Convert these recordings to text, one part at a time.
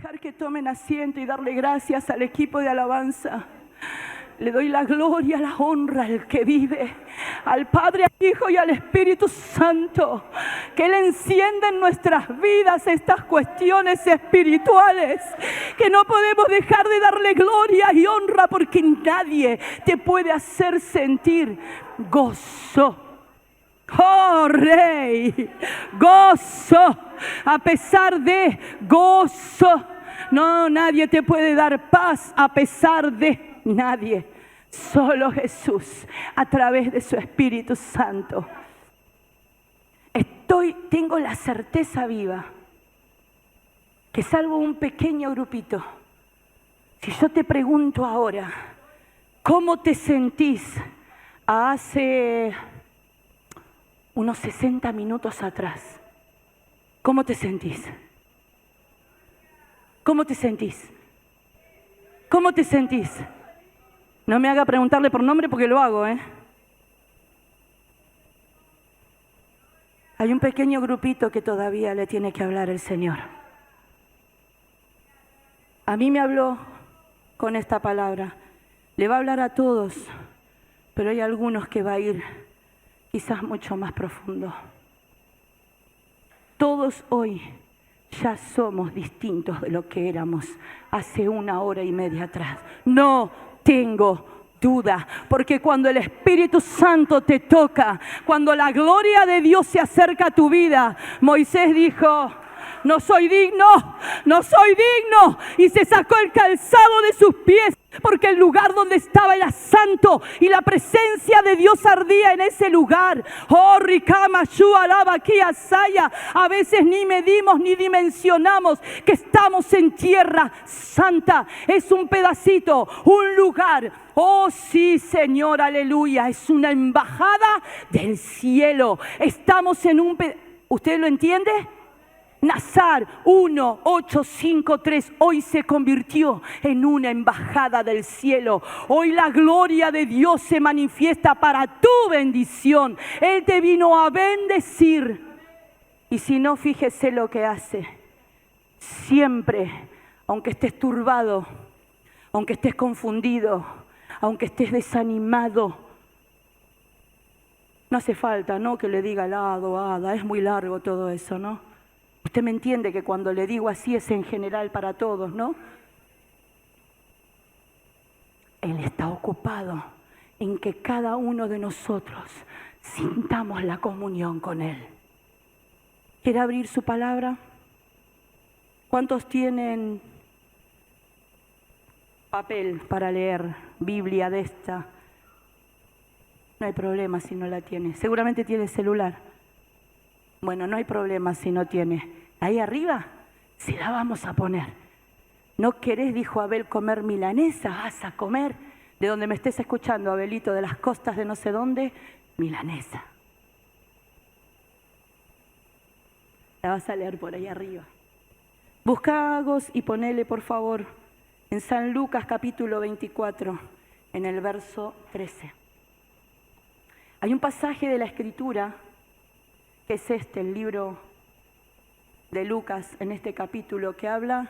dejar que tomen asiento y darle gracias al equipo de alabanza. Le doy la gloria, la honra al que vive, al Padre, al Hijo y al Espíritu Santo. Que Él encienda en nuestras vidas estas cuestiones espirituales. Que no podemos dejar de darle gloria y honra porque nadie te puede hacer sentir gozo. Oh Rey, gozo, a pesar de gozo. No, nadie te puede dar paz a pesar de nadie. Solo Jesús, a través de su Espíritu Santo. Tengo la certeza viva que salvo un pequeño grupito, si yo te pregunto ahora, ¿cómo te sentís hace unos 60 minutos atrás? ¿Cómo te sentís? ¿Cómo te sentís? ¿Cómo te sentís? No me haga preguntarle por nombre porque lo hago, ¿eh? Hay un pequeño grupito que todavía le tiene que hablar el Señor. A mí me habló con esta palabra. Le va a hablar a todos, pero hay algunos que va a ir quizás mucho más profundo. Todos hoy ya somos distintos de lo que éramos hace 1 hora y media atrás. No tengo duda, porque cuando el Espíritu Santo te toca, cuando la gloria de Dios se acerca a tu vida, Moisés dijo: no soy digno, no soy digno, y se sacó el calzado de sus pies, porque el lugar donde estaba era santo y la presencia de Dios ardía en ese lugar. Oh, Rikama, Shualaba, Kiasaya. A veces ni medimos ni dimensionamos que estamos en tierra santa. Es un pedacito, un lugar. Oh, sí, Señor, aleluya. Es una embajada del cielo. Estamos en un pedacito. ¿Usted lo entiende? Nazar 1:853 hoy se convirtió en una embajada del cielo. Hoy la gloria de Dios se manifiesta para tu bendición. Él te vino a bendecir. Y si no, fíjese lo que hace. Siempre, aunque estés turbado, aunque estés confundido, aunque estés desanimado, no hace falta, ¿no?, que le diga lado, hada, es muy largo todo eso, ¿no? Usted me entiende que cuando le digo así es en general para todos, ¿no? Él está ocupado en que cada uno de nosotros sintamos la comunión con Él. ¿Quiere abrir su palabra? ¿Cuántos tienen papel para leer? Biblia de esta. No hay problema si no la tiene. Seguramente tiene celular. Bueno, no hay problema si no tiene. Ahí arriba se la vamos a poner. ¿No querés, dijo Abel, comer milanesa? Vas a comer. De donde me estés escuchando, Abelito, de las costas de no sé dónde, milanesa. La vas a leer por ahí arriba. Busca Agos y ponele, por favor, en San Lucas capítulo 24, en el verso 13. Hay un pasaje de la Escritura, que es el libro de Lucas, en este capítulo, que habla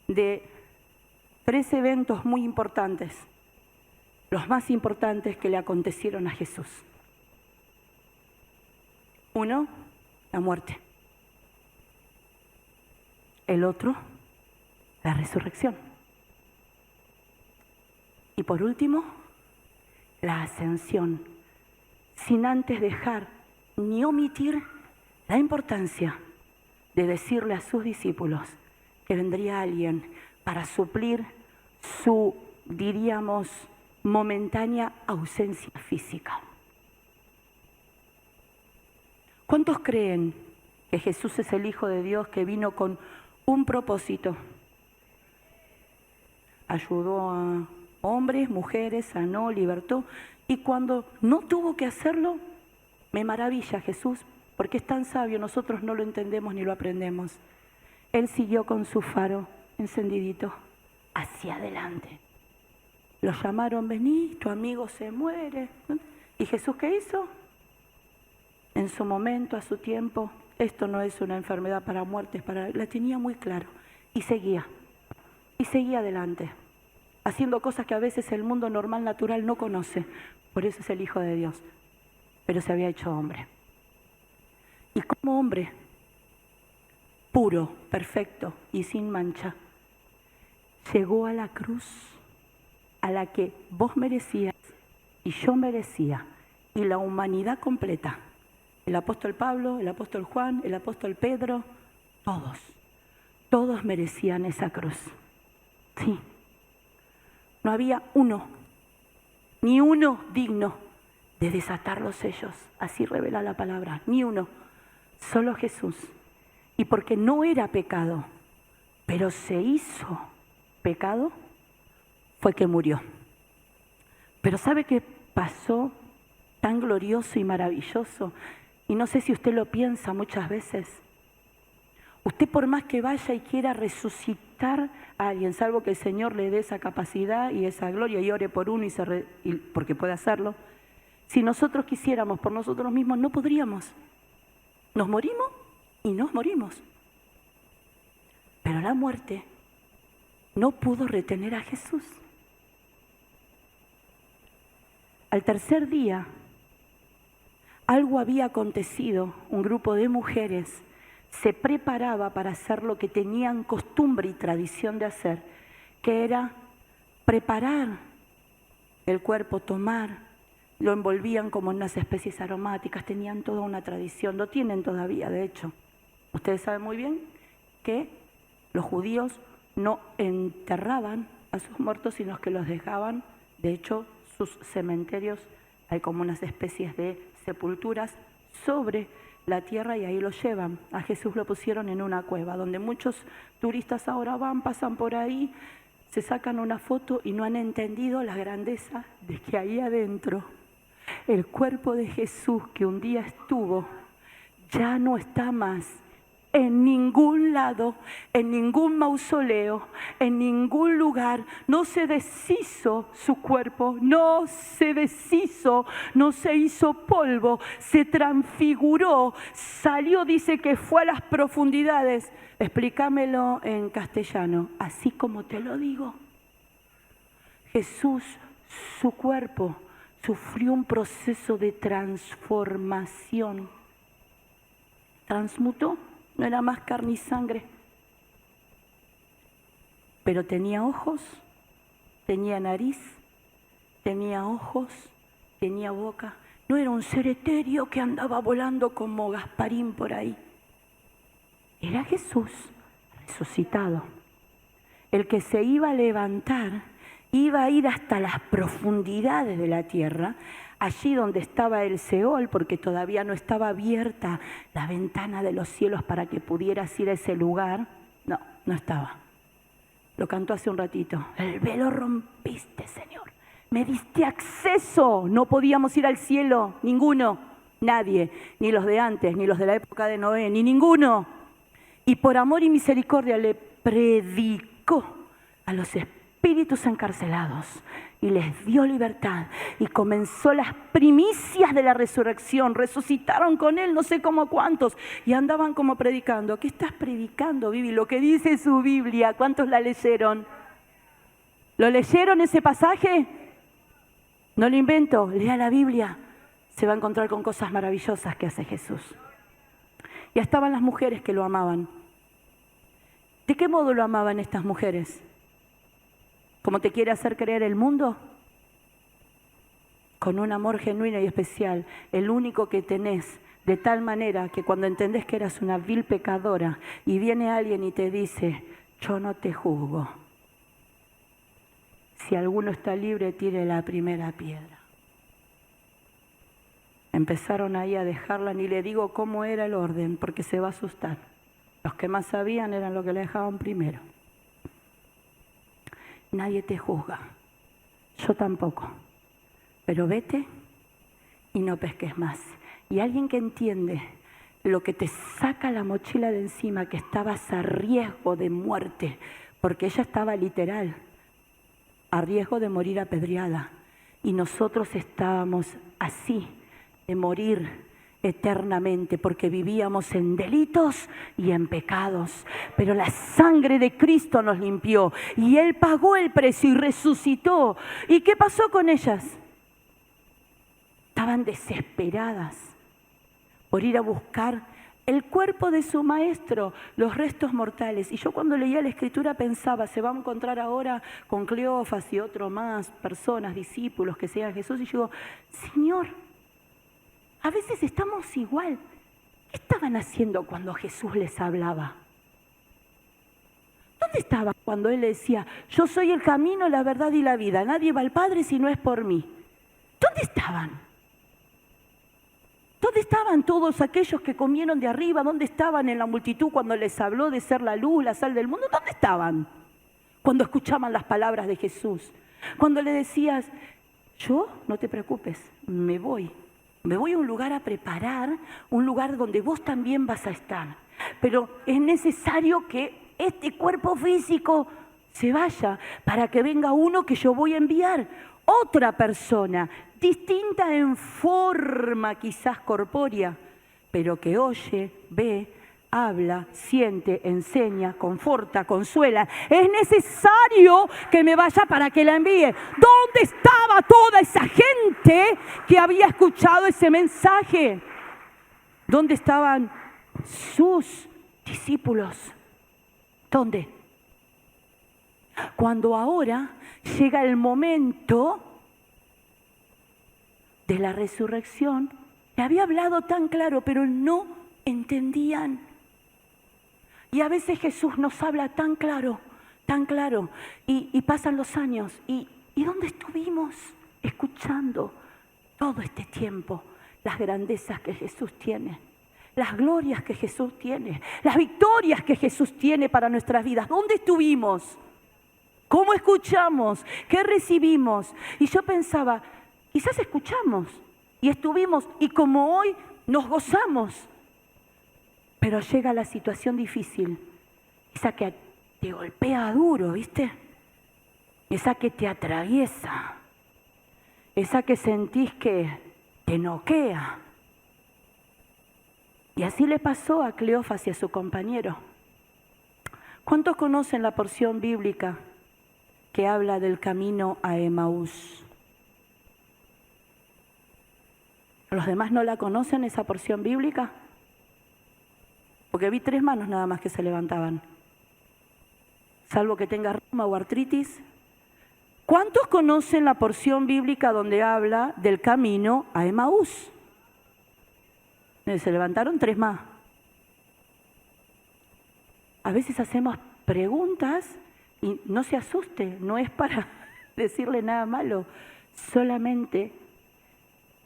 de 3 eventos muy importantes, los más importantes que le acontecieron a Jesús. 1, la muerte. El otro, la resurrección. Y por último, la ascensión, sin antes dejar ni omitir la importancia de decirle a sus discípulos que vendría alguien para suplir su, diríamos, momentánea ausencia física. ¿Cuántos creen que Jesús es el Hijo de Dios que vino con un propósito? Ayudó a hombres, mujeres, sanó, libertó, y cuando no tuvo que hacerlo, me maravilla Jesús, porque es tan sabio, nosotros no lo entendemos ni lo aprendemos. Él siguió con su faro encendidito hacia adelante. Lo llamaron: vení, tu amigo se muere. ¿Y Jesús qué hizo? En su momento, a su tiempo, esto no es una enfermedad para muertes, la tenía muy claro. Y seguía. seguía adelante, haciendo cosas que a veces el mundo normal, natural no conoce. Por eso es el Hijo de Dios. Pero se había hecho hombre. Y como hombre, puro, perfecto y sin mancha, llegó a la cruz a la que vos merecías y yo merecía, y la humanidad completa. El apóstol Pablo, el apóstol Juan, el apóstol Pedro, todos merecían esa cruz. Sí. No había uno, ni uno digno de desatar los sellos. Así revela la palabra, ni uno. Solo Jesús. Y porque no era pecado, pero se hizo pecado, fue que murió. Pero ¿sabe qué pasó tan glorioso y maravilloso? Y no sé si usted lo piensa muchas veces. Usted por más que vaya y quiera resucitar a alguien, salvo que el Señor le dé esa capacidad y esa gloria y ore por uno porque puede hacerlo, si nosotros quisiéramos por nosotros mismos no podríamos. Nos morimos y nos morimos. Pero la muerte no pudo retener a Jesús. Al tercer día, algo había acontecido. Un grupo de mujeres se preparaba para hacer lo que tenían costumbre y tradición de hacer, que era preparar el cuerpo, lo envolvían como en unas especies aromáticas, tenían toda una tradición, lo tienen todavía, de hecho. Ustedes saben muy bien que los judíos no enterraban a sus muertos, sino que los dejaban, de hecho, sus cementerios, hay como unas especies de sepulturas sobre la tierra y ahí lo llevan. A Jesús lo pusieron en una cueva, donde muchos turistas ahora van, pasan por ahí, se sacan una foto y no han entendido la grandeza de que ahí adentro el cuerpo de Jesús que un día estuvo ya no está más en ningún lado, en ningún mausoleo, en ningún lugar. No se deshizo su cuerpo, no se deshizo, no se hizo polvo, se transfiguró, salió, dice que fue a las profundidades. Explícamelo en castellano, así como te lo digo. Jesús, su cuerpo, sufrió un proceso de transformación. Transmutó. No era más carne y sangre, pero tenía ojos, tenía nariz, tenía ojos, tenía boca. No era un ser etéreo que andaba volando como Gasparín por ahí. Era Jesús resucitado. El que se iba a levantar, iba a ir hasta las profundidades de la tierra, allí donde estaba el Seol, porque todavía no estaba abierta la ventana de los cielos para que pudieras ir a ese lugar. No estaba. Lo cantó hace un ratito. El velo rompiste, Señor. Me diste acceso. No podíamos ir al cielo, ninguno, nadie, ni los de antes, ni los de la época de Noé, ni ninguno. Y por amor y misericordia le predicó a los espíritus encarcelados y les dio libertad y comenzó las primicias de la resurrección. Resucitaron con él no sé cómo cuántos y andaban como predicando. ¿Qué estás predicando, Vivi? Lo que dice su Biblia. ¿Cuántos la leyeron? ¿Lo leyeron ese pasaje? No lo invento, lea la Biblia. Se va a encontrar con cosas maravillosas que hace Jesús. Y estaban las mujeres que lo amaban. ¿De qué modo lo amaban estas mujeres? ¿Cómo te quiere hacer creer el mundo? Con un amor genuino y especial, el único que tenés, de tal manera que cuando entendés que eras una vil pecadora y viene alguien y te dice, yo no te juzgo. Si alguno está libre, tire la primera piedra. Empezaron ahí a dejarla, ni le digo cómo era el orden, porque se va a asustar. Los que más sabían eran los que la dejaban primero. Nadie te juzga, yo tampoco, pero vete y no pesques más. Y alguien que entiende lo que te saca la mochila de encima, que estabas a riesgo de muerte, porque ella estaba literal, a riesgo de morir apedreada, y nosotros estábamos así, de morir eternamente, porque vivíamos en delitos y en pecados. Pero la sangre de Cristo nos limpió y Él pagó el precio y resucitó. ¿Y qué pasó con ellas? Estaban desesperadas por ir a buscar el cuerpo de su maestro, los restos mortales. Y yo cuando leía la Escritura pensaba, se va a encontrar ahora con Cleofas y otro más, personas, discípulos que sean Jesús. Y yo digo, Señor, a veces estamos igual. ¿Qué estaban haciendo cuando Jesús les hablaba? ¿Dónde estaban cuando Él decía, yo soy el camino, la verdad y la vida? Nadie va al Padre si no es por mí. ¿Dónde estaban? ¿Dónde estaban todos aquellos que comieron de arriba? ¿Dónde estaban en la multitud cuando les habló de ser la luz, la sal del mundo? ¿Dónde estaban? Cuando escuchaban las palabras de Jesús. Cuando le decías, yo, no te preocupes, me voy a un lugar a preparar, un lugar donde vos también vas a estar. Pero es necesario que este cuerpo físico se vaya para que venga uno que yo voy a enviar. Otra persona, distinta en forma quizás corpórea, pero que oye, ve, habla, siente, enseña, conforta, consuela. Es necesario que me vaya para que la envíe. ¿Dónde estaba toda esa gente que había escuchado ese mensaje? ¿Dónde estaban sus discípulos? ¿Dónde? Cuando ahora llega el momento de la resurrección, le había hablado tan claro, pero no entendían. Y a veces Jesús nos habla tan claro, y pasan los años. ¿Y dónde estuvimos escuchando todo este tiempo las grandezas que Jesús tiene? Las glorias que Jesús tiene, las victorias que Jesús tiene para nuestras vidas. ¿Dónde estuvimos? ¿Cómo escuchamos? ¿Qué recibimos? Y yo pensaba, quizás escuchamos y estuvimos y como hoy nos gozamos. Pero llega la situación difícil, esa que te golpea duro, ¿viste? Esa que te atraviesa, esa que sentís que te noquea. Y así le pasó a Cleofas y a su compañero. ¿Cuántos conocen la porción bíblica que habla del camino a Emaús? ¿Los demás no la conocen, esa porción bíblica? Porque vi 3 manos nada más que se levantaban. Salvo que tenga reuma o artritis. ¿Cuántos conocen la porción bíblica donde habla del camino a Emaús? Se levantaron 3 más. A veces hacemos preguntas y no se asuste, no es para decirle nada malo. Solamente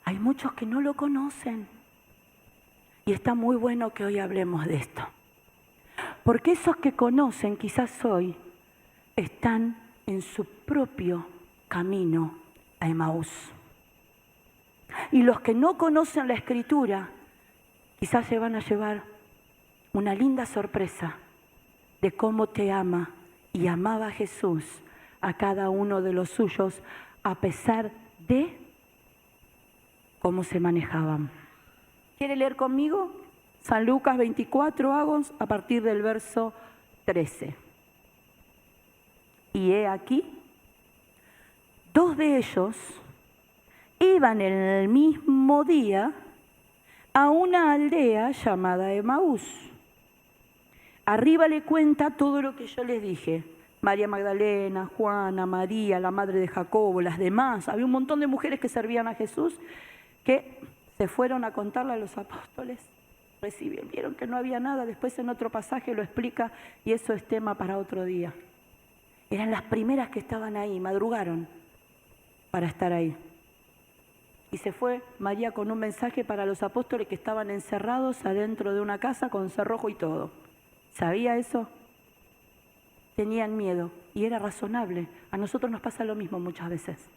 hay muchos que no lo conocen. Y está muy bueno que hoy hablemos de esto. Porque esos que conocen quizás hoy están en su propio camino a Emaús. Y los que no conocen la Escritura quizás se van a llevar una linda sorpresa de cómo te ama y amaba Jesús a cada uno de los suyos a pesar de cómo se manejaban. ¿Quiere leer conmigo? San Lucas 24, a partir del verso 13. Y he aquí, 2 de ellos iban en el mismo día a una aldea llamada Emaús. Arriba le cuenta todo lo que yo les dije. María Magdalena, Juana, María, la madre de Jacobo, las demás. Había un montón de mujeres que servían a Jesús que se fueron a contarle a los apóstoles. Vieron que no había nada. Después en otro pasaje lo explica y eso es tema para otro día. Eran las primeras que estaban ahí, madrugaron para estar ahí. Y se fue María con un mensaje para los apóstoles que estaban encerrados adentro de una casa con cerrojo y todo. ¿Sabía eso? Tenían miedo y era razonable. A nosotros nos pasa lo mismo muchas veces.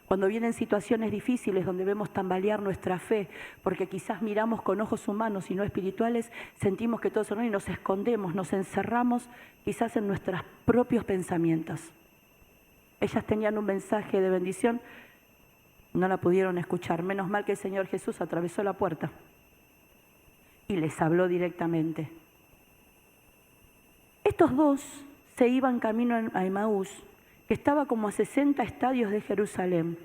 Cuando vienen situaciones difíciles donde vemos tambalear nuestra fe, porque quizás miramos con ojos humanos y no espirituales, sentimos que todo es horrible y nos escondemos, nos encerramos quizás en nuestros propios pensamientos. Ellas tenían un mensaje de bendición No la pudieron escuchar. Menos mal que el Señor Jesús atravesó la puerta y les habló directamente. Estos dos se iban camino a Emaús, que estaba como a 60 estadios de Jerusalén,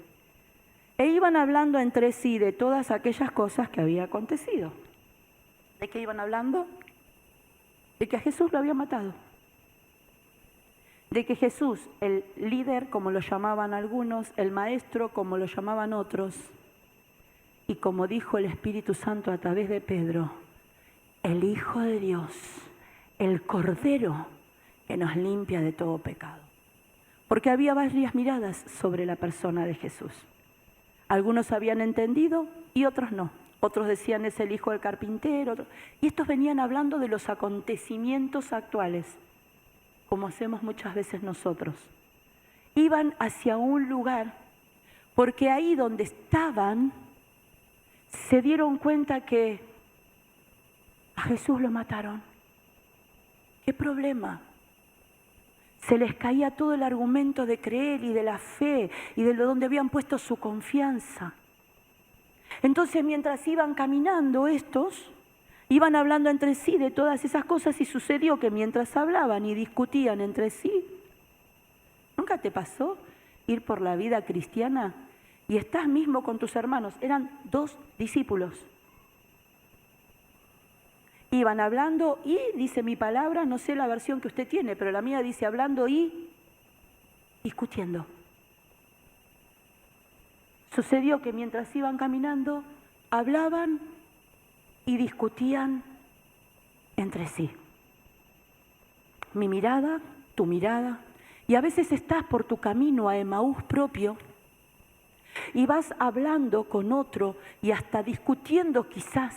e iban hablando entre sí de todas aquellas cosas que había acontecido. ¿De qué iban hablando? De que a Jesús lo había matado. De que Jesús, el líder, como lo llamaban algunos, el maestro, como lo llamaban otros, y como dijo el Espíritu Santo a través de Pedro, el Hijo de Dios, el Cordero que nos limpia de todo pecado. Porque había varias miradas sobre la persona de Jesús. Algunos habían entendido y otros no. Otros decían es el hijo del carpintero. Y estos venían hablando de los acontecimientos actuales, como hacemos muchas veces nosotros. Iban hacia un lugar, porque ahí donde estaban, se dieron cuenta que a Jesús lo mataron. ¿Qué problema? Se les caía todo el argumento de creer y de la fe y de donde habían puesto su confianza. Entonces, mientras iban caminando estos, iban hablando entre sí de todas esas cosas y sucedió que mientras hablaban y discutían entre sí, ¿nunca te pasó ir por la vida cristiana y estás mismo con tus hermanos? Eran 2 discípulos. Iban hablando y, dice mi palabra, no sé la versión que usted tiene, pero la mía dice hablando y discutiendo. Sucedió que mientras iban caminando, hablaban y discutían entre sí. Mi mirada, tu mirada, y a veces estás por tu camino a Emaús propio y vas hablando con otro y hasta discutiendo quizás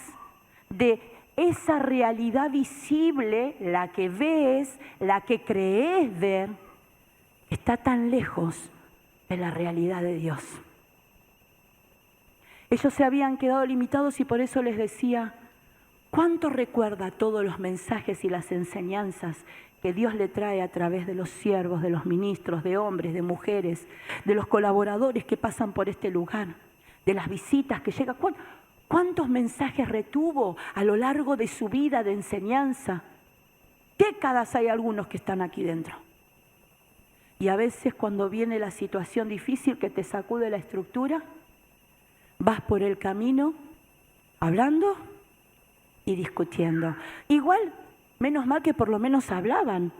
de esa realidad visible, la que ves, la que crees ver, está tan lejos de la realidad de Dios. Ellos se habían quedado limitados y por eso les decía, ¿cuánto recuerda todos los mensajes y las enseñanzas que Dios le trae a través de los siervos, de los ministros, de hombres, de mujeres, de los colaboradores que pasan por este lugar, de las visitas que llegan? ¿Cuántos mensajes retuvo a lo largo de su vida de enseñanza? Décadas hay algunos que están aquí dentro. Y a veces cuando viene la situación difícil que te sacude la estructura, vas por el camino hablando y discutiendo. Igual, menos mal que por lo menos hablaban,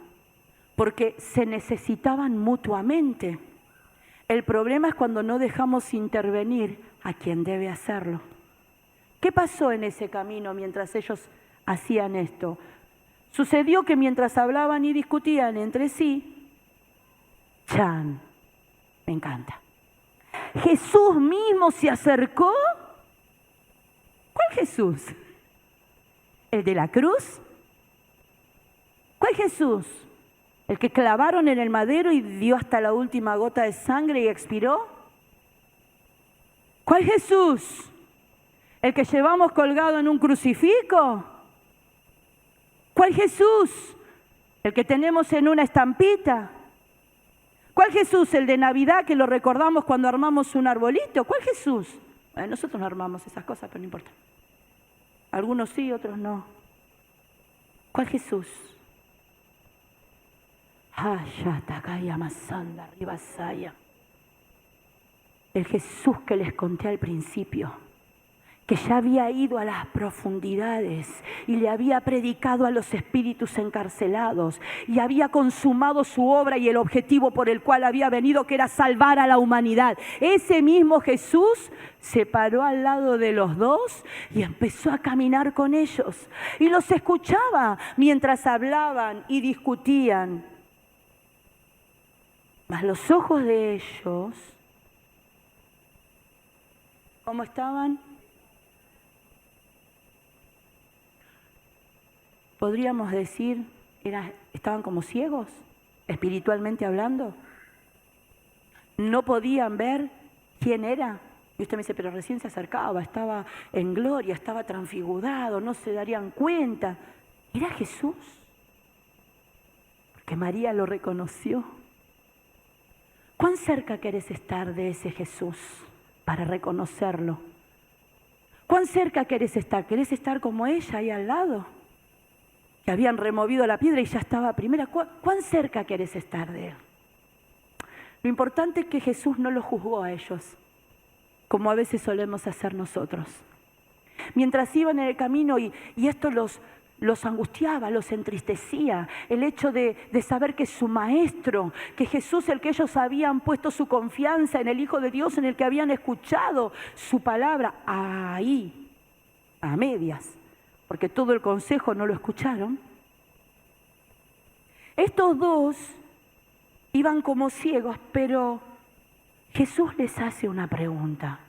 porque se necesitaban mutuamente. El problema es cuando no dejamos intervenir a quien debe hacerlo. ¿Qué pasó en ese camino mientras ellos hacían esto? Sucedió que mientras hablaban y discutían entre sí, ¡chan! Me encanta. Jesús mismo se acercó. ¿Cuál Jesús? ¿El de la cruz? ¿Cuál Jesús? ¿El que clavaron en el madero y dio hasta la última gota de sangre y expiró? ¿Cuál Jesús? ¿El que llevamos colgado en un crucifijo? ¿Cuál Jesús? ¿El que tenemos en una estampita? ¿Cuál Jesús? ¿El de Navidad que lo recordamos cuando armamos un arbolito? ¿Cuál Jesús? Bueno, nosotros no armamos esas cosas, pero no importa. Algunos sí, otros no. ¿Cuál Jesús? El Jesús que les conté al principio, que ya había ido a las profundidades y le había predicado a los espíritus encarcelados y había consumado su obra y el objetivo por el cual había venido, que era salvar a la humanidad. Ese mismo Jesús se paró al lado de los dos y empezó a caminar con ellos y los escuchaba mientras hablaban y discutían. Mas los ojos de ellos, ¿cómo estaban? Podríamos decir, estaban como ciegos, espiritualmente hablando. No podían ver quién era. Y usted me dice, pero recién se acercaba, estaba en gloria, estaba transfigurado, no se darían cuenta. Era Jesús, porque María lo reconoció. ¿Cuán cerca querés estar de ese Jesús para reconocerlo. ¿Cuán cerca querés estar? ¿Querés estar como ella ahí al lado? Que habían removido la piedra y ya estaba primera. ¿Cuán cerca querés estar de él? Lo importante es que Jesús no los juzgó a ellos, como a veces solemos hacer nosotros. Mientras iban en el camino y esto los angustiaba, los entristecía, el hecho de saber que su maestro, que Jesús, el que ellos habían puesto su confianza en el Hijo de Dios, en el que habían escuchado su palabra, ahí, a medias, porque todo el consejo no lo escucharon. Estos dos iban como ciegos, pero Jesús les hace una pregunta.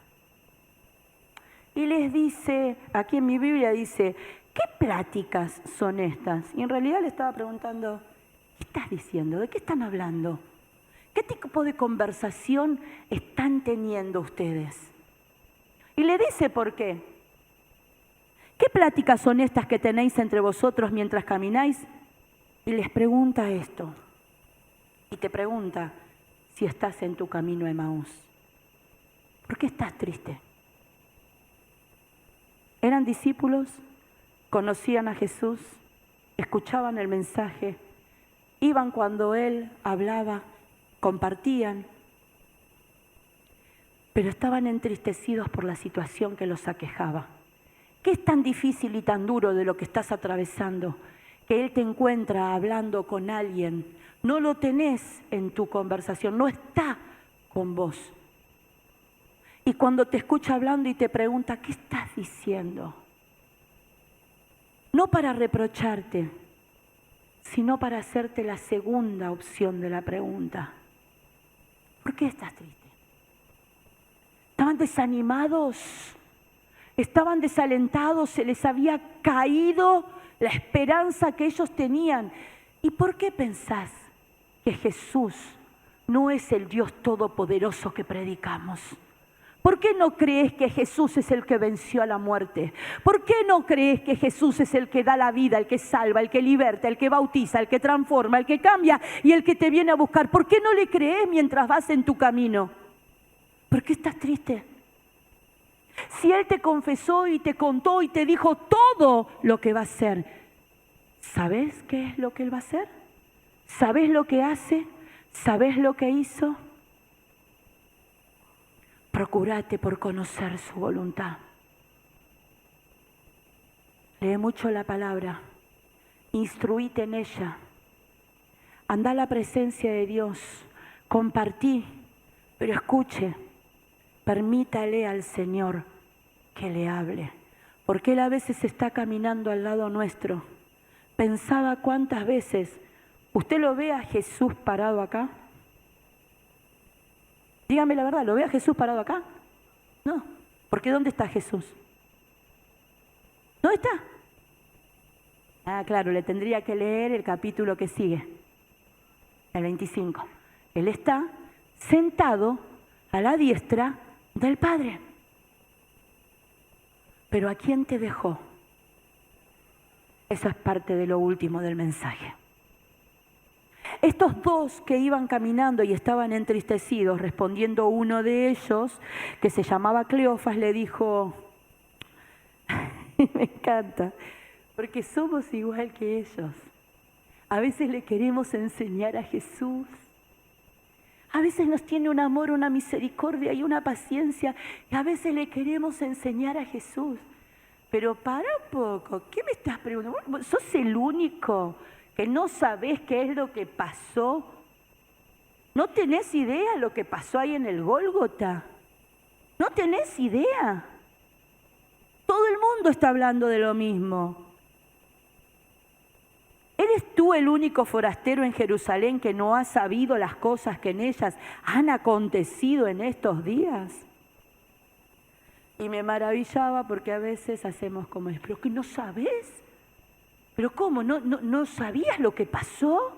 Y les dice, aquí en mi Biblia dice, ¿qué pláticas son estas? Y en realidad le estaba preguntando, ¿qué estás diciendo? ¿De qué están hablando? ¿Qué tipo de conversación están teniendo ustedes? Y le dice por qué. ¿Qué pláticas son estas que tenéis entre vosotros mientras camináis? Y les pregunta esto. Y te pregunta si estás en tu camino a Emaús. ¿Por qué estás triste? Eran discípulos, conocían a Jesús, escuchaban el mensaje, iban cuando Él hablaba, compartían, pero estaban entristecidos por la situación que los aquejaba. ¿Qué es tan difícil y tan duro de lo que estás atravesando? Que Él te encuentra hablando con alguien, no lo tenés en tu conversación, no está con vos. Y cuando te escucha hablando y te pregunta, ¿qué estás diciendo? No para reprocharte, sino para hacerte la segunda opción de la pregunta. ¿Por qué estás triste? ¿Estaban desanimados? ¿Estaban desalentados? ¿Se les había caído la esperanza que ellos tenían? ¿Y por qué pensás que Jesús no es el Dios todopoderoso que predicamos? ¿Por qué no crees que Jesús es el que venció a la muerte? ¿Por qué no crees que Jesús es el que da la vida, el que salva, el que liberta, el que bautiza, el que transforma, el que cambia y el que te viene a buscar? ¿Por qué no le crees mientras vas en tu camino? ¿Por qué estás triste? Si Él te confesó y te contó y te dijo todo lo que va a hacer, ¿sabes qué es lo que Él va a hacer? ¿Sabes lo que hace? ¿Sabes lo que hizo? Procurate por conocer su voluntad. Lee mucho la palabra, instruíte en ella, anda a la presencia de Dios, compartí, pero escuche, permítale al Señor que le hable, porque Él a veces está caminando al lado nuestro. Pensaba cuántas veces, ¿usted lo ve a Jesús parado acá? Dígame la verdad, ¿lo ve a Jesús parado acá? No, porque ¿dónde está Jesús? ¿Dónde está? Ah, claro, le tendría que leer el capítulo que sigue, el 25. Él está sentado a la diestra del Padre. Pero ¿a quién te dejó? Eso es parte de lo último del mensaje. Estos dos que iban caminando y estaban entristecidos, respondiendo uno de ellos, que se llamaba Cleofas, le dijo, me encanta, porque somos igual que ellos. A veces le queremos enseñar a Jesús. A veces nos tiene un amor, una misericordia y una paciencia. Y a veces le queremos enseñar a Jesús. Pero para un poco, ¿qué me estás preguntando? ¿Vos sos el único que no sabés qué es lo que pasó? ¿No tenés idea lo que pasó ahí en el Gólgota? ¿No tenés idea? Todo el mundo está hablando de lo mismo. ¿Eres tú el único forastero en Jerusalén que no ha sabido las cosas que en ellas han acontecido en estos días? Y me maravillaba porque a veces hacemos como es, ¿pero que no sabes? ¿Pero cómo? ¿No sabías lo que pasó?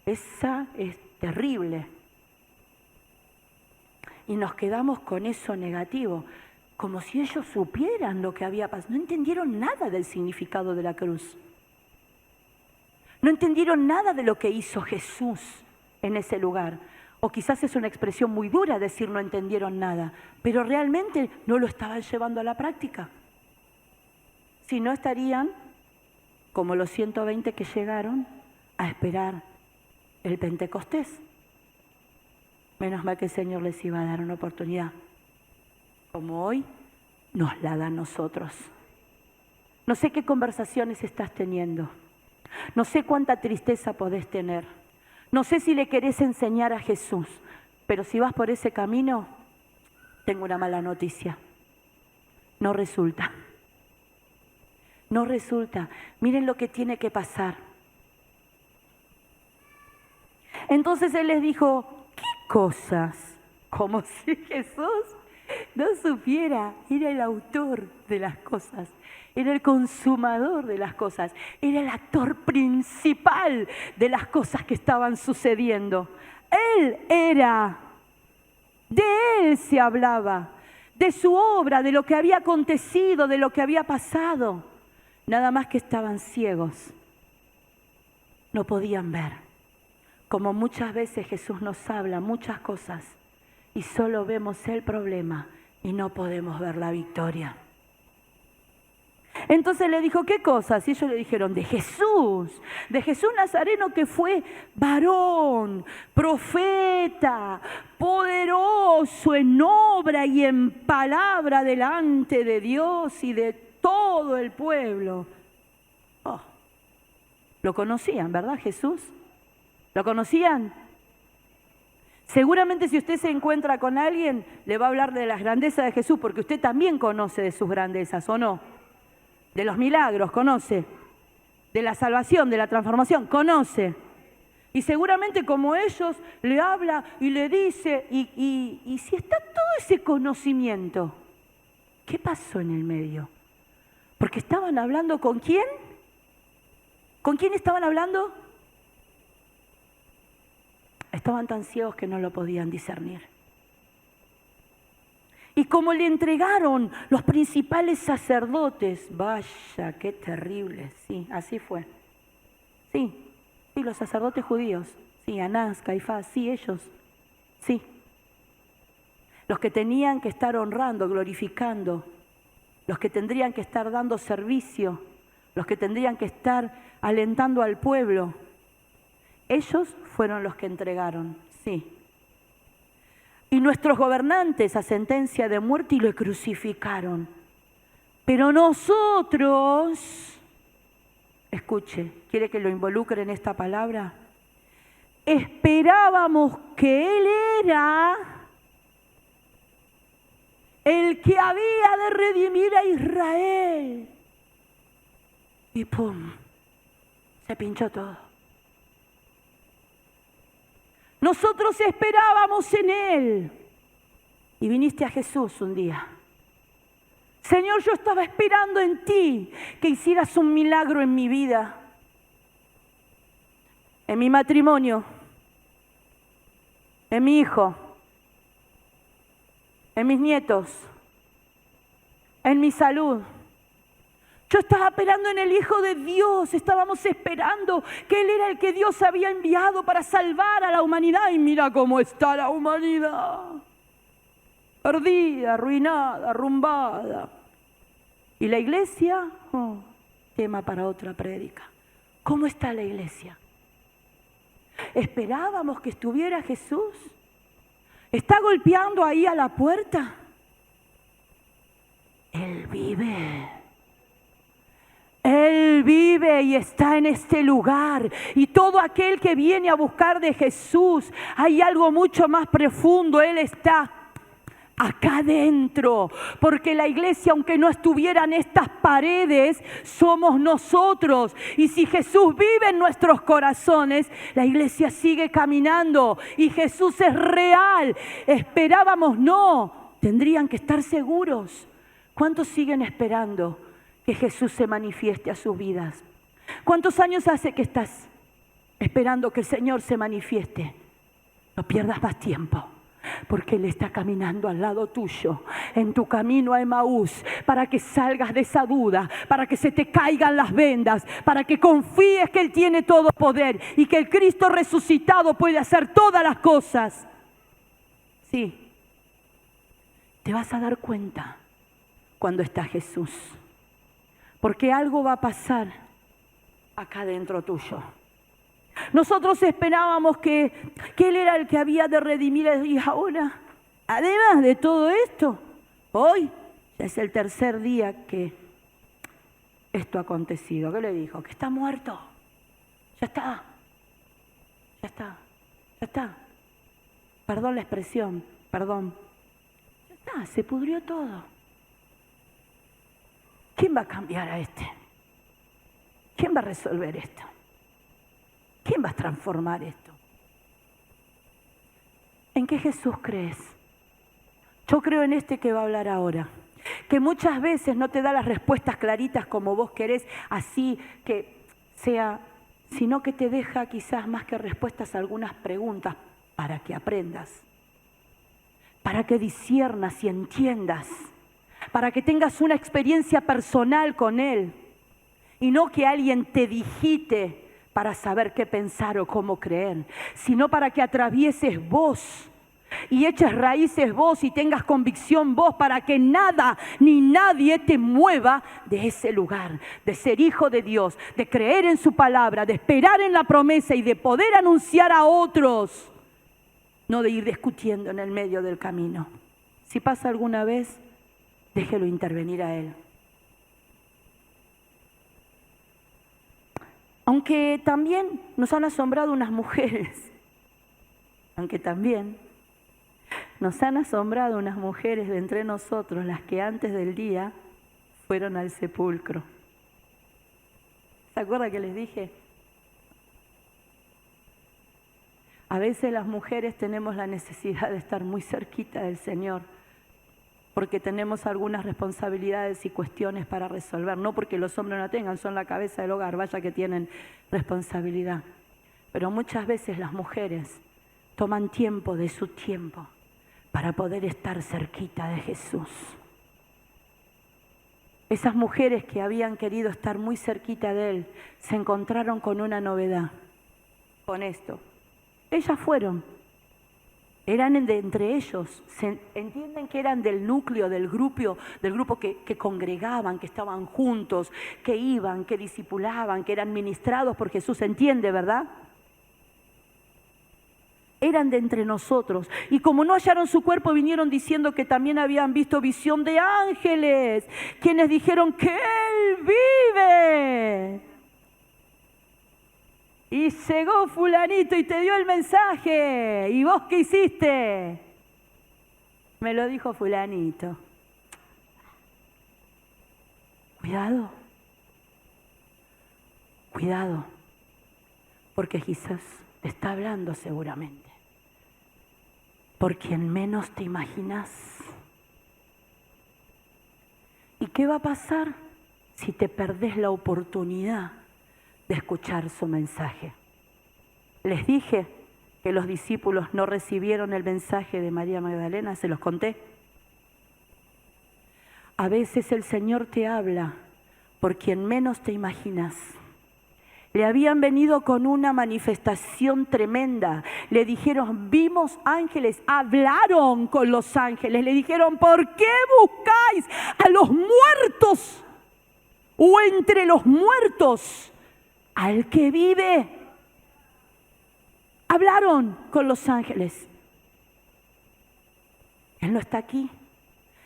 Esa es terrible. Y nos quedamos con eso negativo, como si ellos supieran lo que había pasado. No entendieron nada del significado de la cruz. No entendieron nada de lo que hizo Jesús en ese lugar. O quizás es una expresión muy dura decir no entendieron nada, pero realmente no lo estaban llevando a la práctica. Si no, estarían como los 120 que llegaron a esperar el Pentecostés. Menos mal que el Señor les iba a dar una oportunidad, como hoy nos la da a nosotros. No sé qué conversaciones estás teniendo, no sé cuánta tristeza podés tener, no sé si le querés enseñar a Jesús, pero si vas por ese camino, tengo una mala noticia. No resulta. No resulta. Miren lo que tiene que pasar. Entonces Él les dijo, ¿qué cosas? Como si Jesús no supiera. Era el autor de las cosas. Era el consumador de las cosas, era el actor principal de las cosas que estaban sucediendo. Él era, de Él se hablaba, de su obra, de lo que había acontecido, de lo que había pasado. Nada más que estaban ciegos, no podían ver. Como muchas veces Jesús nos habla muchas cosas y solo vemos el problema y no podemos ver la victoria. Entonces le dijo, ¿qué cosas? Y ellos le dijeron, de Jesús Nazareno, que fue varón, profeta, poderoso en obra y en palabra delante de Dios y de todo el pueblo. Oh, lo conocían, ¿verdad, Jesús? ¿Lo conocían? Seguramente si usted se encuentra con alguien, le va a hablar de las grandezas de Jesús, porque usted también conoce de sus grandezas, ¿o no? De los milagros, conoce. De la salvación, de la transformación, conoce. Y seguramente como ellos le habla y le dice, y si está todo ese conocimiento, ¿qué pasó en el medio? Porque estaban hablando ¿con quién? ¿Con quién estaban hablando? Estaban tan ciegos que no lo podían discernir. Y como le entregaron los principales sacerdotes, vaya, qué terrible, sí, así fue. Sí, los sacerdotes judíos, sí, Anás, Caifás, sí, ellos, sí. Los que tenían que estar honrando, glorificando, los que tendrían que estar dando servicio, los que tendrían que estar alentando al pueblo, ellos fueron los que entregaron, sí. Y nuestros gobernantes a sentencia de muerte y lo crucificaron. Pero nosotros, escuche, ¿quiere que lo involucre en esta palabra? Esperábamos que Él era el que había de redimir a Israel. Y ¡pum! Se pinchó todo. Nosotros esperábamos en Él. Y viniste a Jesús un día. Señor, yo estaba esperando en ti que hicieras un milagro en mi vida, en mi matrimonio, en mi hijo, en mis nietos, en mi salud. Yo estaba esperando en el Hijo de Dios, estábamos esperando que Él era el que Dios había enviado para salvar a la humanidad. Y mira cómo está la humanidad, perdida, arruinada, arrumbada. Y la iglesia, tema para otra prédica. ¿Cómo está la iglesia? ¿Esperábamos que estuviera Jesús? ¿Está golpeando ahí a la puerta? Él vive. Él vive y está en este lugar. Y todo aquel que viene a buscar de Jesús, hay algo mucho más profundo. Él está acá adentro. Porque la iglesia, aunque no estuviera en estas paredes, somos nosotros. Y si Jesús vive en nuestros corazones, la iglesia sigue caminando. Y Jesús es real. Esperábamos, no. Tendrían que estar seguros. ¿Cuántos siguen esperando que Jesús se manifieste a sus vidas? ¿Cuántos años hace que estás esperando que el Señor se manifieste? No pierdas más tiempo, porque Él está caminando al lado tuyo, en tu camino a Emaús, para que salgas de esa duda, para que se te caigan las vendas, para que confíes que Él tiene todo poder y que el Cristo resucitado puede hacer todas las cosas. Sí, te vas a dar cuenta cuando está Jesús. Porque algo va a pasar acá dentro tuyo. Nosotros esperábamos que Él era el que había de redimir, y ahora, además de todo esto, hoy ya es el tercer día que esto ha acontecido. ¿Qué le dijo? Que está muerto. Ya está. Ya está. Ya está. Perdón la expresión, perdón. Ya está, se pudrió todo. ¿Quién va a cambiar a este? ¿Quién va a resolver esto? ¿Quién va a transformar esto? ¿En qué Jesús crees? Yo creo en este que va a hablar ahora, que muchas veces no te da las respuestas claritas como vos querés, así que sea, sino que te deja quizás más que respuestas a algunas preguntas para que aprendas, para que disciernas y entiendas, para que tengas una experiencia personal con Él y no que alguien te digite para saber qué pensar o cómo creer, sino para que atravieses vos y eches raíces vos y tengas convicción vos, para que nada ni nadie te mueva de ese lugar, de ser hijo de Dios, de creer en su palabra, de esperar en la promesa y de poder anunciar a otros, no de ir discutiendo en el medio del camino. Si pasa alguna vez, déjelo intervenir a Él. Aunque también nos han asombrado unas mujeres, de entre nosotros, las que antes del día fueron al sepulcro. ¿Se acuerdan que les dije? A veces las mujeres tenemos la necesidad de estar muy cerquita del Señor, porque tenemos algunas responsabilidades y cuestiones para resolver, no porque los hombres no tengan, son la cabeza del hogar, vaya que tienen responsabilidad. Pero muchas veces las mujeres toman tiempo de su tiempo para poder estar cerquita de Jesús. Esas mujeres que habían querido estar muy cerquita de Él se encontraron con una novedad, con esto. Ellas fueron. Eran de entre ellos, se entienden que eran del núcleo, del grupo que congregaban, que estaban juntos, que iban, que discipulaban, que eran ministrados por Jesús, ¿se entiende, verdad? Eran de entre nosotros, y como no hallaron su cuerpo, vinieron diciendo que también habían visto visión de ángeles, quienes dijeron que Él vive. Y llegó fulanito y te dio el mensaje. ¿Y vos qué hiciste? Me lo dijo fulanito. Cuidado. Cuidado. Porque Jesús te está hablando seguramente. Por quien menos te imaginas. ¿Y qué va a pasar si te perdés la oportunidad de escuchar su mensaje? Les dije que los discípulos no recibieron el mensaje de María Magdalena, se los conté. A veces el Señor te habla por quien menos te imaginas. Le habían venido con una manifestación tremenda. Le dijeron, vimos ángeles, hablaron con los ángeles. Le dijeron, ¿por qué buscáis a los muertos? O entre los muertos al que vive. Hablaron con los ángeles. Él no está aquí.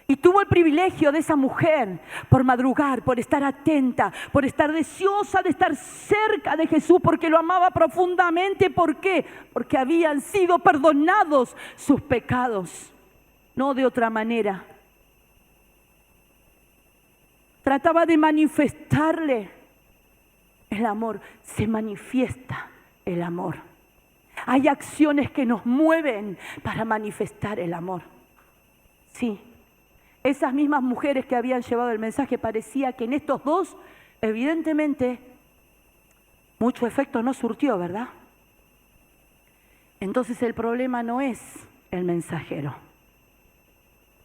Y tuvo el privilegio de esa mujer por madrugar, por estar atenta, por estar deseosa de estar cerca de Jesús, porque lo amaba profundamente. ¿Por qué? Porque habían sido perdonados sus pecados, no de otra manera. Trataba de manifestarle el amor. Se manifiesta el amor. Hay acciones que nos mueven para manifestar el amor. Sí. Esas mismas mujeres que habían llevado el mensaje, parecía que en estos dos, evidentemente, mucho efecto no surtió, ¿verdad? Entonces el problema no es el mensajero,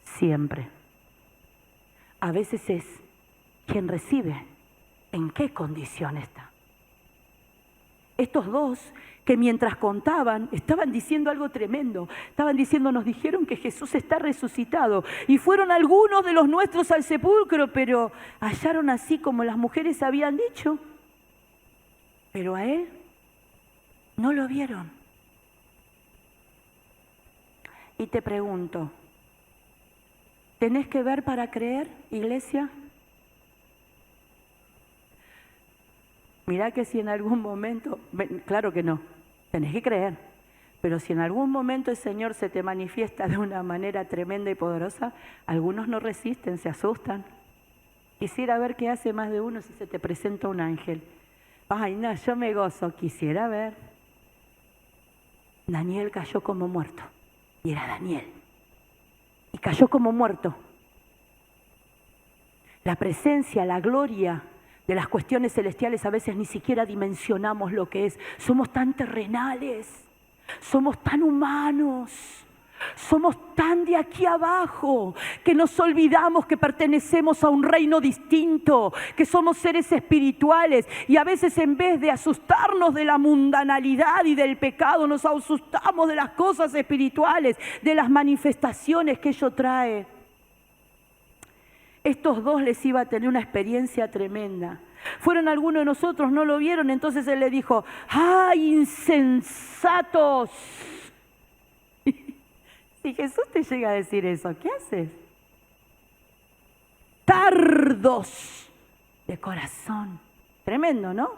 siempre. A veces es quien recibe, en qué condición está. estos dos que mientras contaban estaban diciendo algo tremendo. Estaban diciendo, nos dijeron que Jesús está resucitado. Y fueron algunos de los nuestros al sepulcro, pero hallaron así como las mujeres habían dicho. Pero a él no lo vieron. Y te pregunto, ¿tenés que ver para creer, iglesia? Mirá que si en algún momento, claro que no, tenés que creer, pero si en algún momento el Señor se te manifiesta de una manera tremenda y poderosa, algunos no resisten, se asustan. Quisiera ver qué hace más de uno si se te presenta un ángel. Ay, no, yo me gozo, quisiera ver. Daniel cayó como muerto, y era Daniel, y cayó como muerto. La presencia, la gloria de las cuestiones celestiales a veces ni siquiera dimensionamos lo que es. Somos tan terrenales, somos tan humanos, somos tan de aquí abajo que nos olvidamos que pertenecemos a un reino distinto, que somos seres espirituales y a veces en vez de asustarnos de la mundanalidad y del pecado, nos asustamos de las cosas espirituales, de las manifestaciones que ello trae. Estos dos les iba a tener una experiencia tremenda. Fueron algunos de nosotros, no lo vieron, entonces él le dijo, ¡ay, insensatos! Si Jesús te llega a decir eso, ¿qué haces? Tardos de corazón. Tremendo, ¿no?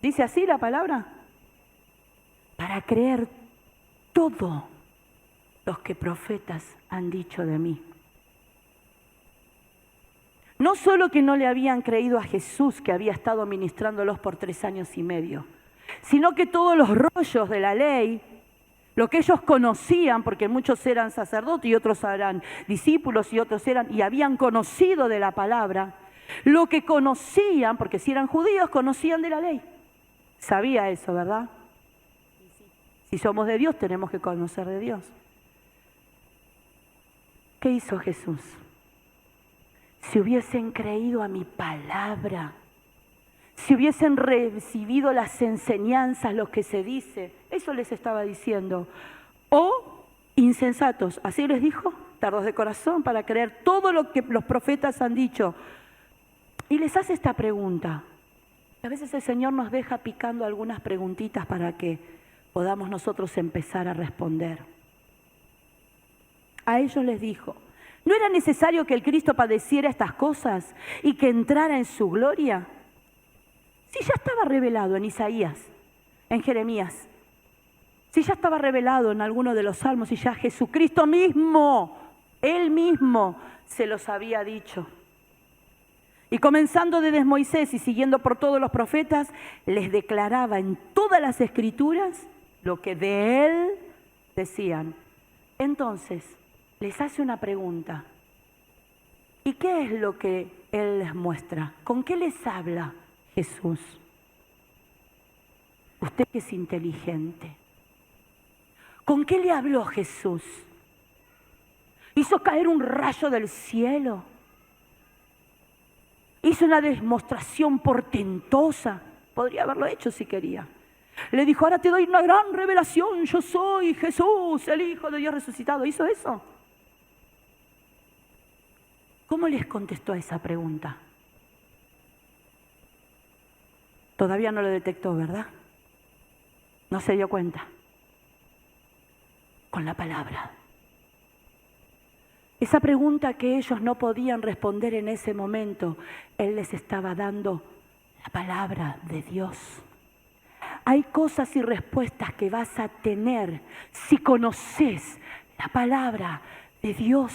Dice así la palabra. Para creer todo lo que profetas han dicho de mí. No solo que no le habían creído a Jesús, que había estado ministrándolos por 3 años y medio, sino que todos los rollos de la ley, lo que ellos conocían, porque muchos eran sacerdotes y otros eran discípulos y otros eran, y habían conocido de la palabra, lo que conocían, porque si eran judíos, conocían de la ley. Sabía eso, ¿verdad? Si somos de Dios, tenemos que conocer de Dios. ¿Qué hizo Jesús? Si hubiesen creído a mi palabra, si hubiesen recibido las enseñanzas, lo que se dice, eso les estaba diciendo. O insensatos, así les dijo, tardos de corazón para creer todo lo que los profetas han dicho. Y les hace esta pregunta. A veces el Señor nos deja picando algunas preguntitas para que podamos nosotros empezar a responder. A ellos les dijo, ¿no era necesario que el Cristo padeciera estas cosas y que entrara en su gloria? Si ya estaba revelado en Isaías, en Jeremías, si ya estaba revelado en alguno de los salmos y ya Jesucristo mismo, Él mismo se los había dicho. Y comenzando desde Moisés y siguiendo por todos los profetas, les declaraba en todas las escrituras lo que de Él decían. Entonces, les hace una pregunta. ¿Y qué es lo que Él les muestra? ¿Con qué les habla Jesús? Usted que es inteligente. ¿Con qué le habló Jesús? ¿Hizo caer un rayo del cielo? ¿Hizo una demostración portentosa? Podría haberlo hecho si quería. Le dijo, ahora te doy una gran revelación, yo soy Jesús, el Hijo de Dios resucitado. ¿Hizo eso? ¿Cómo les contestó a esa pregunta? Todavía no lo detectó, ¿verdad? No se dio cuenta. Con la palabra. Esa pregunta que ellos no podían responder en ese momento, Él les estaba dando la palabra de Dios. Hay cosas y respuestas que vas a tener si conoces la palabra de Dios.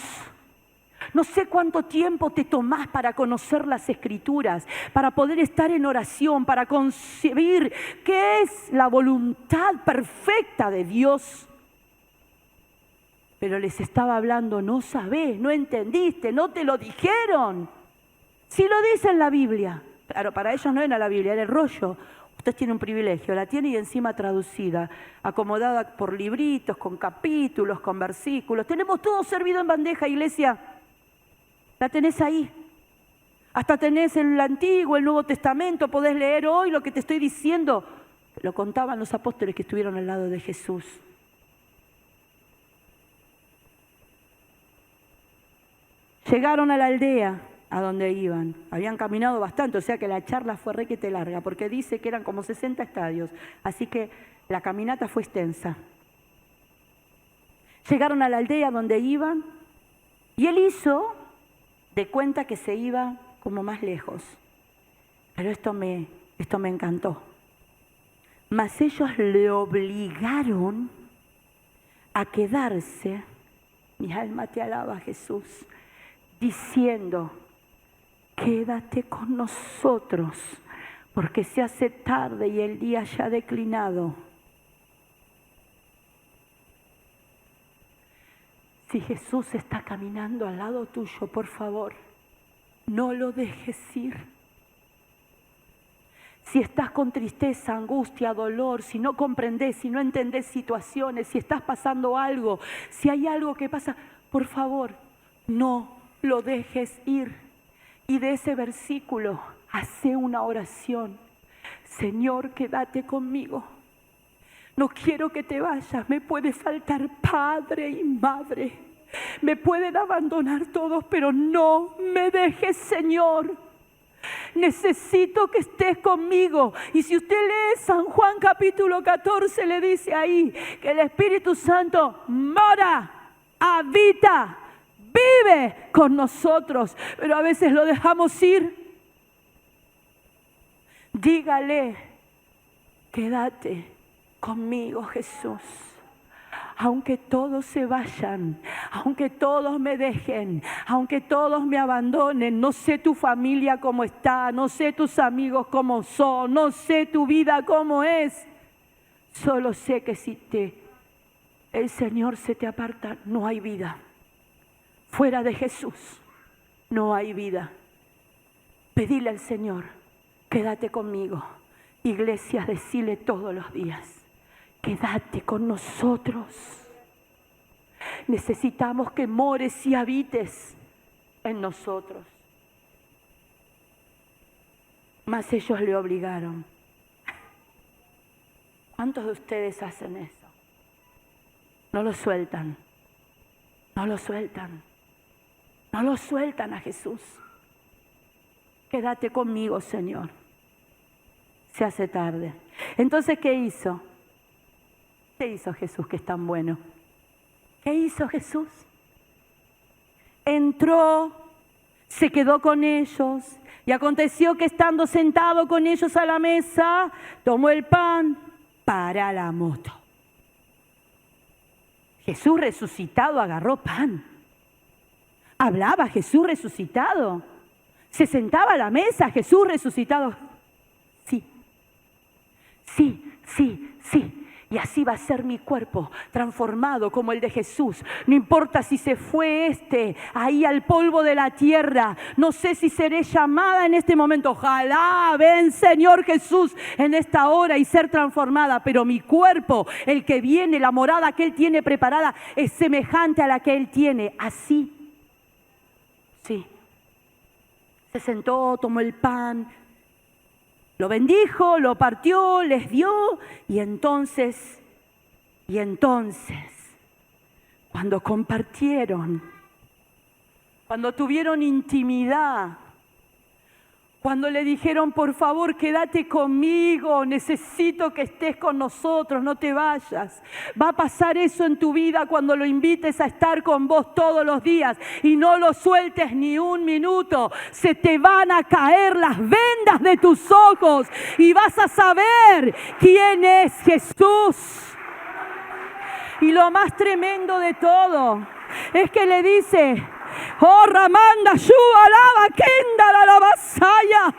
No sé cuánto tiempo te tomás para conocer las Escrituras, para poder estar en oración, para concebir qué es la voluntad perfecta de Dios. Pero les estaba hablando, no sabés, no entendiste, no te lo dijeron. Sí lo dice en la Biblia. Claro, para ellos no era la Biblia, era el rollo. Usted tiene un privilegio, la tiene y encima traducida, acomodada por libritos, con capítulos, con versículos. Tenemos todo servido en bandeja, iglesia. La tenés ahí. Hasta tenés el Antiguo, el Nuevo Testamento, podés leer hoy lo que te estoy diciendo. Lo contaban los apóstoles que estuvieron al lado de Jesús. Llegaron a la aldea a donde iban. Habían caminado bastante, o sea que la charla fue requete larga, porque dice que eran como 60 estadios. Así que la caminata fue extensa. Llegaron a la aldea donde iban y él hizo de cuenta que se iba como más lejos. Pero esto me encantó. Mas ellos le obligaron a quedarse. Mi alma te alaba, Jesús, diciendo: quédate con nosotros, porque se hace tarde y el día ya ha declinado. Si Jesús está caminando al lado tuyo, por favor, no lo dejes ir. Si estás con tristeza, angustia, dolor, si no comprendes, si no entendés situaciones, si estás pasando algo, si hay algo que pasa, por favor, no lo dejes ir. Y de ese versículo, hace una oración. Señor, quédate conmigo. No quiero que te vayas, me puede faltar padre y madre. Me pueden abandonar todos, pero no me dejes, Señor. Necesito que estés conmigo. Y si usted lee San Juan capítulo 14, le dice ahí que el Espíritu Santo mora, habita, vive con nosotros. Pero a veces lo dejamos ir. Dígale: quédate conmigo, Jesús. Aunque todos se vayan, aunque todos me dejen, aunque todos me abandonen, no sé tu familia cómo está, no sé tus amigos cómo son, no sé tu vida cómo es. Solo sé que si el Señor se te aparta, no hay vida. Fuera de Jesús no hay vida. Pedile al Señor: quédate conmigo. Iglesia, decile todos los días: quédate con nosotros. Necesitamos que mores y habites en nosotros. Mas ellos le obligaron. ¿Cuántos de ustedes hacen eso? No lo sueltan. No lo sueltan. No lo sueltan a Jesús. Quédate conmigo, Señor. Se hace tarde. Entonces, ¿qué hizo? ¿Qué hizo Jesús que es tan bueno? ¿Qué hizo Jesús? Entró, se quedó con ellos, y aconteció que estando sentado con ellos a la mesa, tomó el pan para la moto. Jesús resucitado agarró pan. Hablaba Jesús resucitado. Se sentaba a la mesa Jesús resucitado. Sí, sí, sí, sí. Y así va a ser mi cuerpo, transformado como el de Jesús. No importa si se fue ahí al polvo de la tierra. No sé si seré llamada en este momento. Ojalá, ven Señor Jesús en esta hora y ser transformada. Pero mi cuerpo, el que viene, la morada que Él tiene preparada, es semejante a la que Él tiene. Así. Sí. Se sentó, tomó el pan, lo bendijo, lo partió, les dio, y entonces, cuando compartieron, cuando tuvieron intimidad, cuando le dijeron: por favor, quédate conmigo, necesito que estés con nosotros, no te vayas. Va a pasar eso en tu vida cuando lo invites a estar con vos todos los días y no lo sueltes ni un minuto. Se te van a caer las vendas de tus ojos y vas a saber quién es Jesús. Y lo más tremendo de todo es que le dice: oh, Ramanda, alaba, Kenda, la vasalla.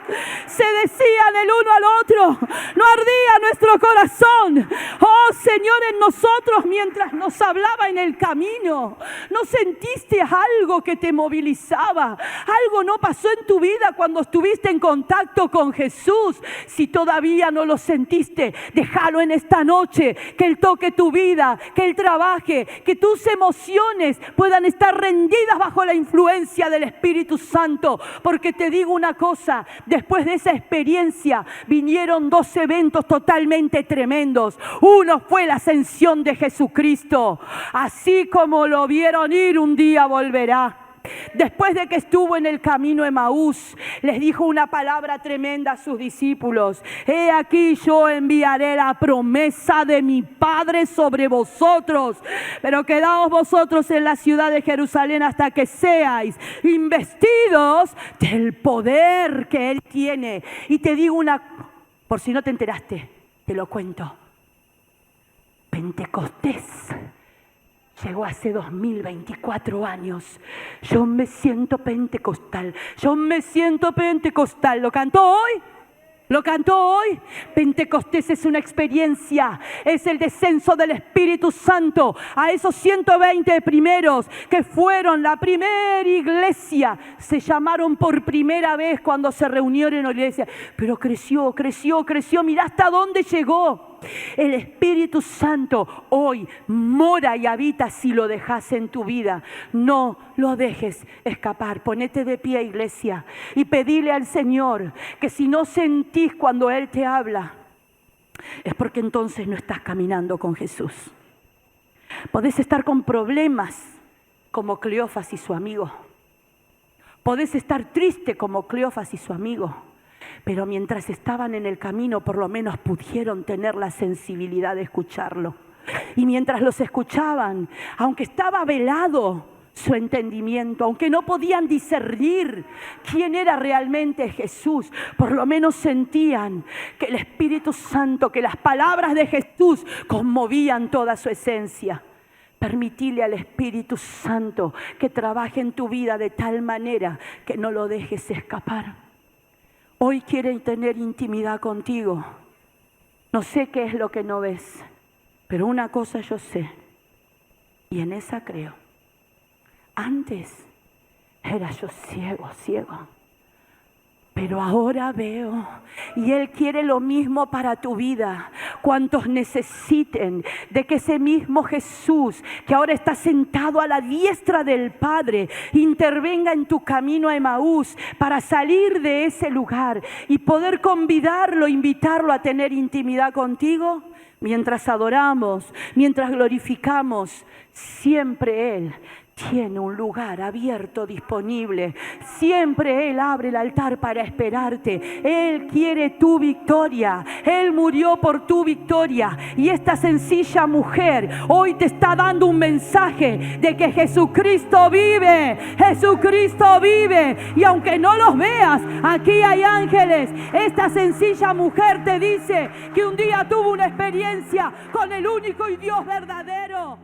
Se decían el uno al otro: no ardía nuestro corazón, oh Señor, en nosotros mientras nos hablaba en el camino. ¿No sentiste algo que te movilizaba? ¿Algo no pasó en tu vida cuando estuviste en contacto con Jesús? Si todavía no lo sentiste, déjalo en esta noche, que Él toque tu vida, que Él trabaje, que tus emociones puedan estar rendidas bajo bajo la influencia del Espíritu Santo. Porque te digo una cosa, después de esa experiencia vinieron 2 eventos totalmente tremendos. Uno fue la ascensión de Jesucristo. Así como lo vieron ir, un día volverá. Después de que estuvo en el camino de Emaús, les dijo una palabra tremenda a sus discípulos: he aquí yo enviaré la promesa de mi Padre sobre vosotros, pero quedaos vosotros en la ciudad de Jerusalén hasta que seáis investidos del poder que Él tiene. Y te digo por si no te enteraste, te lo cuento. Pentecostés llegó hace 2024 años. Yo me siento pentecostal. Yo me siento pentecostal. ¿Lo cantó hoy? ¿Lo cantó hoy? Pentecostés es una experiencia, es el descenso del Espíritu Santo a esos 120 primeros que fueron la primera iglesia. Se llamaron por primera vez cuando se reunieron en la iglesia, pero creció, mirá hasta dónde llegó. El Espíritu Santo hoy mora y habita si lo dejas en tu vida. No lo dejes escapar. Ponete de pie, iglesia, y pedile al Señor que si no sentís cuando Él te habla, es porque entonces no estás caminando con Jesús. Podés estar con problemas como Cleofas y su amigo. Podés estar triste como Cleofas y su amigo. Pero mientras estaban en el camino, por lo menos pudieron tener la sensibilidad de escucharlo. Y mientras los escuchaban, aunque estaba velado su entendimiento, aunque no podían discernir quién era realmente Jesús, por lo menos sentían que el Espíritu Santo, que las palabras de Jesús conmovían toda su esencia. Permitile al Espíritu Santo que trabaje en tu vida de tal manera que no lo dejes escapar. Hoy quieren tener intimidad contigo. No sé qué es lo que no ves, pero una cosa yo sé, y en esa creo. Antes era yo ciego, pero ahora veo, y Él quiere lo mismo para tu vida. Cuantos necesiten de que ese mismo Jesús, que ahora está sentado a la diestra del Padre, intervenga en tu camino a Emaús para salir de ese lugar y poder convidarlo, invitarlo a tener intimidad contigo. Mientras adoramos, mientras glorificamos, siempre Él tiene un lugar abierto, disponible. Siempre Él abre el altar para esperarte. Él quiere tu victoria. Él murió por tu victoria. Y esta sencilla mujer hoy te está dando un mensaje de que Jesucristo vive. Jesucristo vive. Y aunque no los veas, aquí hay ángeles. Esta sencilla mujer te dice que un día tuvo una experiencia con el único y Dios verdadero.